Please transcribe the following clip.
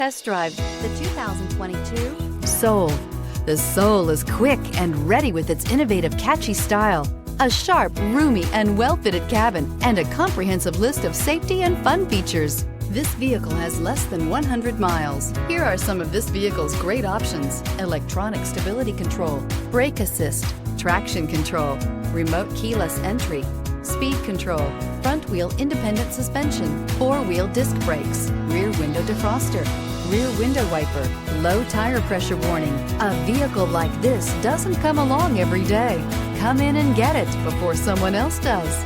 Test drive the 2022 Soul. The Soul is quick and ready with its innovative, catchy style, a sharp, roomy, and well-fitted cabin, and a comprehensive list of safety and fun features. This vehicle has less than 100 miles. Here are some of this vehicle's great options: electronic stability control, brake assist, traction control, remote keyless entry, speed control, front wheel independent suspension, four-wheel disc brakes, rear window defroster, rear window wiper, low tire pressure warning. A vehicle like this doesn't come along every day. Come in and get it before someone else does.